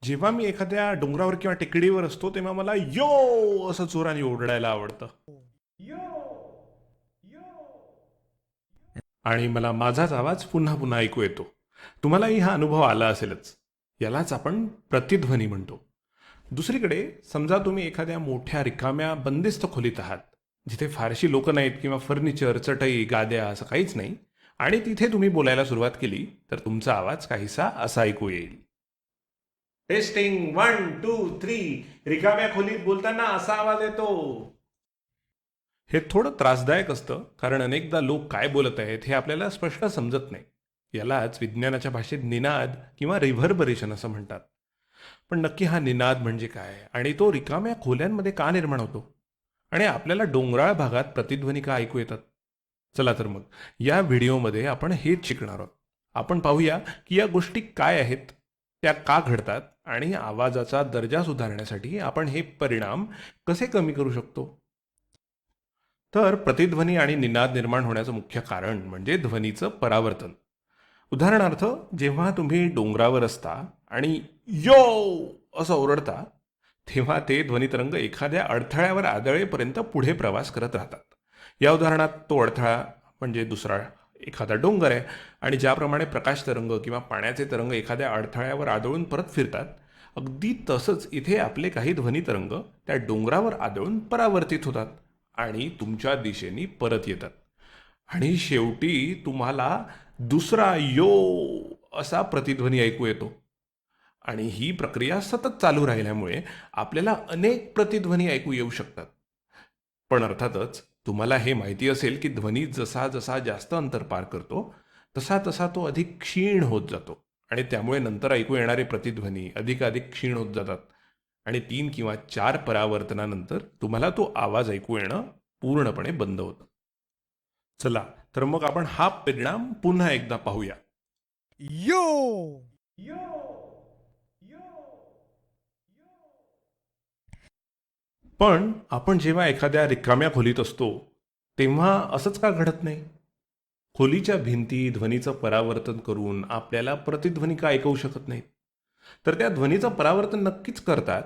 जेव्हा मी एखाद्या डोंगरावर किंवा टेकडीवर असतो तेव्हा मला यो असं जोराने ओरडायला आवडतं. आणि मला माझाच आवाज पुन्हा पुन्हा ऐकू येतो. तुम्हालाही हा अनुभव आला असेलच. यालाच आपण प्रतिध्वनी म्हणतो. दुसरीकडे समजा तुम्ही एखाद्या मोठ्या रिकाम्या बंदिस्त खोलीत आहात, जिथे फारशी लोकं नाहीत किंवा फर्निचर, चटई, गाद्या असं काहीच नाही, आणि तिथे तुम्ही बोलायला सुरुवात केली तर तुमचा आवाज काहीसा असा ऐकू येईल. टेस्टिंग 1 2 3. रिकाम्या खोलीत बोलताना असा आवाज येतो. हे थोडं त्रासदायक असतं, कारण अनेकदा लोक काय बोलत आहेत हे आपल्याला स्पष्ट समजत नाही. यालाच विज्ञानाच्या भाषेत निनाद किंवा रिव्हर्बरेशन असं म्हणतात. पण नक्की हा निनाद म्हणजे काय, आणि तो रिकाम्या खोल्यांमध्ये का निर्माण होतो, आणि आपल्याला डोंगराळ भागात प्रतिध्वनी का ऐकू येतात? चला तर मग या व्हिडिओमध्ये आपण हेच शिकणार आहोत. आपण पाहूया की या गोष्टी काय आहेत, त्या का घडतात, आणि आवाजाचा दर्जा सुधारण्यासाठी आपण हे परिणाम कसे कमी करू शकतो. तर प्रतिध्वनी आणि निनाद निर्माण होण्याचं मुख्य कारण म्हणजे ध्वनीचं परावर्तन. उदाहरणार्थ, जेव्हा तुम्ही डोंगरावर असता आणि यो असं ओरडता, तेव्हा ते ध्वनितरंग एखाद्या अडथळ्यावर आदळेपर्यंत पुढे प्रवास करत राहतात. या उदाहरणात तो अडथळा म्हणजे दुसरा एखादा डोंगर आहे, आणि ज्याप्रमाणे प्रकाश तरंग किंवा पाण्याचे तरंग एखाद्या अडथळ्यावर आदळून परत फिरतात, अगदी तसंच इथे आपले काही ध्वनितरंग त्या डोंगरावर आदळून परावर्तित होतात आणि तुमच्या दिशेने परत येतात. आणि शेवटी तुम्हाला दुसरा यो असा प्रतिध्वनी ऐकू येतो. आणि ही प्रक्रिया सतत चालू राहिल्यामुळे आपल्याला अनेक प्रतिध्वनी ऐकू येऊ शकतात. पण अर्थातच तुम्हाला हे माहिती असेल की ध्वनी जसा जसा जास्त अंतर पार करतो, तसा तसा तो अधिक क्षीण होत जातो, आणि त्यामुळे नंतर ऐकू येणारे प्रतिध्वनी अधिकाधिक क्षीण होत जातात, आणि 3 किंवा 4 परावर्तनानंतर तुम्हाला तो आवाज ऐकू येणं पूर्णपणे बंद होतं. चला तर मग आपण हा परिणाम पुन्हा एकदा पाहूया. यो पण आपण जेव्हा एखाद्या रिकाम्या खोलीत असतो तेव्हा असंच का घडत नाही? खोलीच्या भिंती ध्वनीचं परावर्तन करून आपल्याला प्रतिध्वनी का ऐकवू शकत नाहीत? तर त्या ध्वनीचं परावर्तन नक्कीच करतात,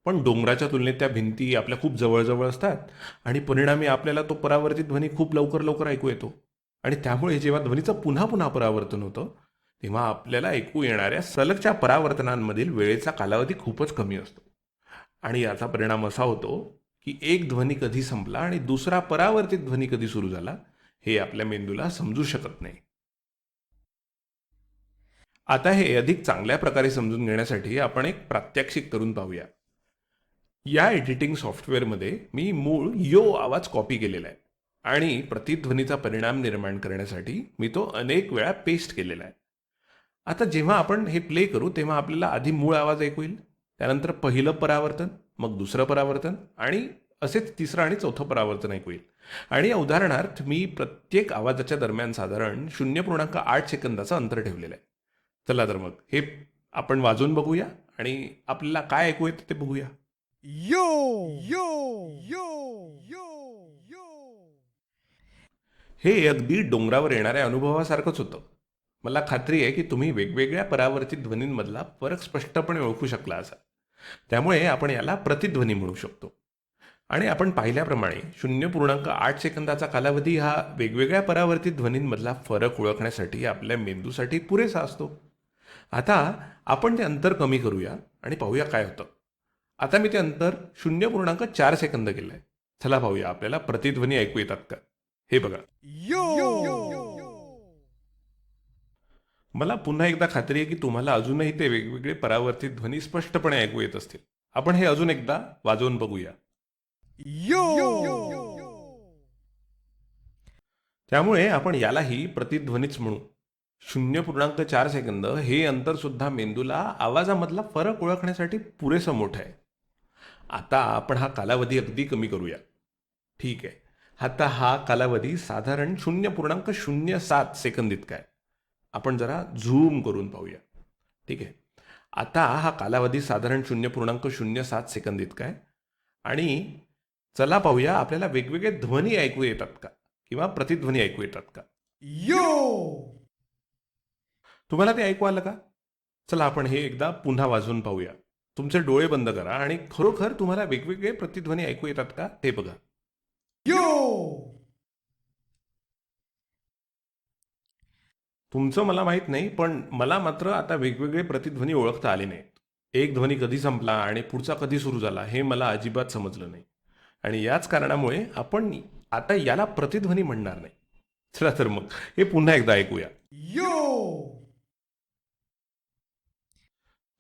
पण डोंगराच्या तुलनेत त्या भिंती आपल्या खूप जवळजवळ असतात, आणि परिणामी आपल्याला तो परावर्तित ध्वनी खूप लवकर लवकर ऐकू येतो. आणि त्यामुळे जेव्हा ध्वनीचं पुन्हा पुन्हा परावर्तन होतं, तेव्हा आपल्याला ऐकू येणाऱ्या सलगच्या परावर्तनांमधील वेळेचा कालावधी खूपच कमी असतो. आणि याचा परिणाम असा होतो की एक ध्वनी कधी संपला आणि दुसरा परावर्तित ध्वनी कधी सुरू झाला, हे आपल्या मेंदूला समजू शकत नाही. आता हे अधिक चांगल्या प्रकारे समजून घेण्यासाठी आपण एक प्रात्यक्षिक करून पाहूया. या एडिटिंग सॉफ्टवेअरमध्ये मी मूळ यो आवाज कॉपी केलेला आहे, आणि प्रतिध्वनीचा परिणाम निर्माण करण्यासाठी मी तो अनेक वेळा पेस्ट केलेला आहे. आता जेव्हा आपण हे प्ले करू तेव्हा आपल्याला आधी मूळ आवाज ऐकू येईल, त्यानंतर पहिलं परावर्तन, मग दुसरं परावर्तन, आणि असेच तिसरं आणि चौथं परावर्तन ऐकू येईल. आणि या उदाहरणार्थ मी प्रत्येक आवाजाच्या दरम्यान साधारण 0.8 सेकंदाचं अंतर ठेवलेलं आहे. चला तर मग हे आपण वाजवून बघूया आणि आपल्याला काय ऐकू येतं ते बघूया. यो यो यो यो यो हे अगदी डोंगरावर येणाऱ्या अनुभवासारखंच होतं. मला खात्री आहे की तुम्ही वेगवेगळ्या परावर्तित ध्वनींमधला फरक स्पष्टपणे ओळखू शकला असाल. त्यामुळे आपण याला प्रतिध्वनी म्हणू शकतो. आणि आपण पाहिल्याप्रमाणे 0.8 सेकंदाचा कालावधी हा वेगवेगळ्या परावर्तित ध्वनींमधला फरक ओळखण्यासाठी आपल्या मेंदूसाठी पुरेसा असतो. आता आपण ते अंतर कमी करूया आणि पाहूया काय होतं. आता मी ते अंतर 0.4 सेकंद केलं आहे. चला पाहूया आपल्याला प्रतिध्वनी ऐकू येतात का. हे बघा. यो मला पुन्हा एकदा खात्री आहे की तुम्हाला अजूनही ते वेगवेगळे परावर्तित ध्वनी स्पष्टपणे ऐकू येत असतील. आपण हे अजून एकदा वाजवून बघूया. यो त्यामुळे आपण यालाही प्रतिध्वनीच म्हणू. 0.4 सेकंद हे अंतर सुद्धा मेंदूला आवाजामधला फरक ओळखण्यासाठी पुरेसं मोठं आहे. आता आपण हा कालावधी अगदी कमी करूया. ठीक आहे. आता हा कालावधी साधारण 0.07 सेकंद इतका आहे. आपण जरा झूम करून पाहूया. ठीक आहे. आता हा कालावधी साधारण 0.07 सेकंद इतका आहे. आणि चला पाहूया आपल्याला वेगवेगळे ध्वनी ऐकू येतात का, किंवा प्रतिध्वनी ऐकू येतात का. यो तुम्हाला ते ऐकू आलं का? चला आपण हे एकदा पुन्हा वाजवून पाहूया. तुमचे डोळे बंद करा आणि खरोखर तुम्हाला वेगवेगळे प्रतिध्वनी ऐकू येतात का ते बघा. Yo! तुमचं मला माहीत नाही, पण मला मात्र आता वेगवेगळे प्रतिध्वनी ओळखता आले नाहीत. एक ध्वनी कधी संपला आणि पुढचा कधी सुरू झाला हे मला अजिबात समजलं नाही. आणि याच कारणामुळे आपण आता याला प्रतिध्वनी म्हणणार नाही. चला तर मग हे पुन्हा एकदा ऐकूया. Yo!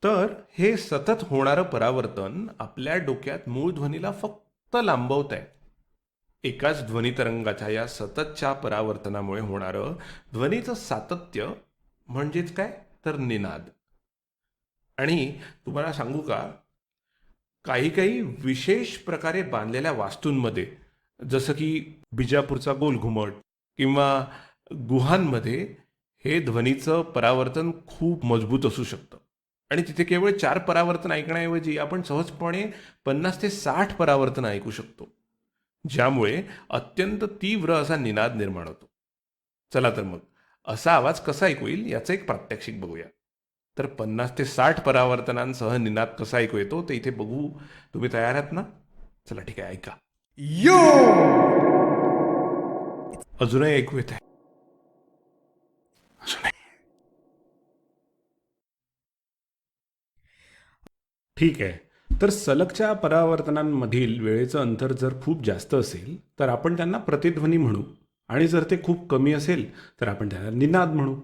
तर हे सतत होणारं परावर्तन आपल्या डोक्यात मूळ ध्वनीला फक्त लांबवत आहे. एकाच ध्वनी तरंगाच्या या सततच्या परावर्तनामुळे होणारं ध्वनीचं सातत्य म्हणजेच काय तर निनाद. आणि तुम्हाला सांगू का, काही काही विशेष प्रकारे बांधलेल्या वास्तूंमध्ये जसं की बिजापूरचा गोल घुमट किंवा गुहांमध्ये हे ध्वनीचं परावर्तन खूप मजबूत असू शकतं. आणि तिथे केवळ 4 परावर्तन ऐकण्याऐवजी आपण सहजपणे 50 ते 60 परावर्तन ऐकू शकतो, ज्यामुळे अत्यंत तीव्र असा निनाद निर्माण होतो. चला तर मग असा आवाज कसा ऐकू येईल याचं एक प्रात्यक्षिक बघूया. तर 50 ते 60 परावर्तनांसह निनाद कसा ऐकू येतो ते इथे बघू. तुम्ही तयार आहात ना? चला ठीक आहे, ऐका. Yo! अजूनही ऐकू येत आहे. अजूनही. ठीक आहे. तर सलगच्या परावर्तनांमधील वेळेचं अंतर जर खूप जास्त असेल तर आपण त्यांना प्रतिध्वनी म्हणू, आणि जर ते खूप कमी असेल तर आपण त्यांना निनाद म्हणू.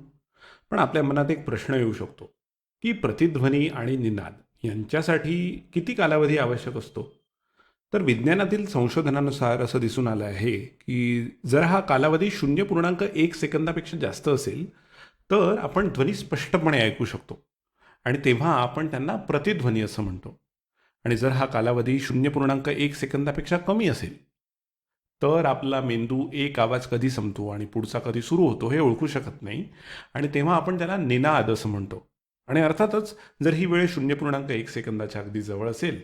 पण आपल्या मनात एक प्रश्न येऊ शकतो की प्रतिध्वनी आणि निनाद यांच्यासाठी किती कालावधी आवश्यक असतो. तर विज्ञानातील संशोधनानुसार असं दिसून आलं आहे की जर हा कालावधी 0.1 सेकंदापेक्षा जास्त असेल तर आपण ध्वनी स्पष्टपणे ऐकू शकतो, आणि तेव्हा आपण त्यांना प्रतिध्वनी असं म्हणतो. आणि जर हा कालावधी 0.1 सेकंदापेक्षा कमी असेल तर आपला मेंदू एक आवाज कधी संपतो आणि पुढचा कधी सुरू होतो हे ओळखू शकत नाही, आणि तेव्हा आपण त्याला निनाद असं म्हणतो. आणि अर्थातच जर ही वेळ 0.1 सेकंदाच्या अगदी जवळ असेल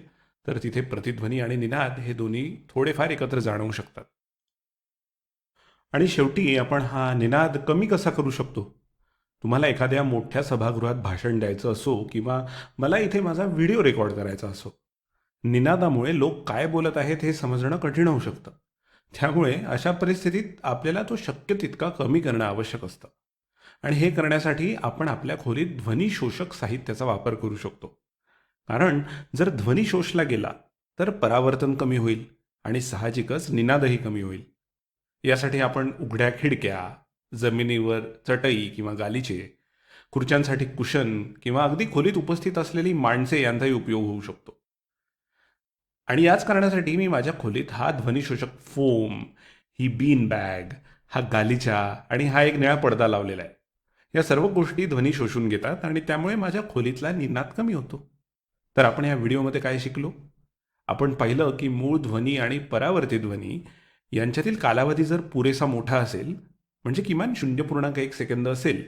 तर तिथे प्रतिध्वनी आणि निनाद हे दोन्ही थोडेफार एकत्र जाणवू शकतात. आणि शेवटी आपण हा निनाद कमी कसा करू शकतो? तुम्हाला एखाद्या मोठ्या सभागृहात भाषण द्यायचं असो किंवा मला इथे माझा व्हिडिओ रेकॉर्ड करायचा असो, निनादामुळे लोक काय बोलत आहेत हे समजणं कठीण होऊ शकतं. त्यामुळे अशा परिस्थितीत आपल्याला तो शक्य तितका कमी करणं आवश्यक असतं. आणि हे करण्यासाठी आपण आपल्या खोलीत ध्वनी शोषक साहित्याचा वापर करू शकतो. कारण जर ध्वनी शोषला गेला तर परावर्तन कमी होईल आणि साहजिकच निनादही कमी होईल. यासाठी आपण उघड्या खिडक्या, जमिनीवर चटई किंवा गालिचे, खुर्च्यांसाठी कुशन किंवा अगदी खोलीत उपस्थित असलेली माणसे यांचाही उपयोग होऊ शकतो. आणि याच कारणासाठी मी माझ्या खोलीत हा ध्वनिशोषक फोम, ही बीन बॅग, हा गालिचा आणि हा एक निळा पडदा लावलेला आहे. या सर्व गोष्टी ध्वनी शोषून घेतात आणि त्यामुळे माझ्या खोलीतला निनाद कमी होतो. तर आपण या व्हिडिओमध्ये काय शिकलो? आपण पाहिलं की मूळ ध्वनी आणि परावर्तित ध्वनी यांच्यातील कालावधी जर पुरेसा मोठा असेल, म्हणजे किमान 0.1 सेकंद असेल,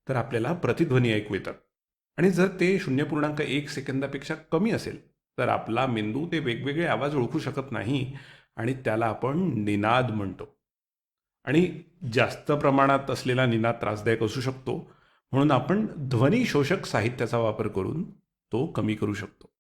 तर आपल्याला प्रतिध्वनी ऐकू येतात. आणि जर ते 0.1 सेकंदापेक्षा कमी असेल तर आपला मेंदू ते वेगवेगळे आवाज ओळखू शकत नाही, आणि त्याला आपण निनाद म्हणतो. आणि जास्त प्रमाणात असलेला निनाद त्रासदायक असू शकतो, म्हणून आपण ध्वनी शोषक साहित्याचा वापर करून तो कमी करू शकतो.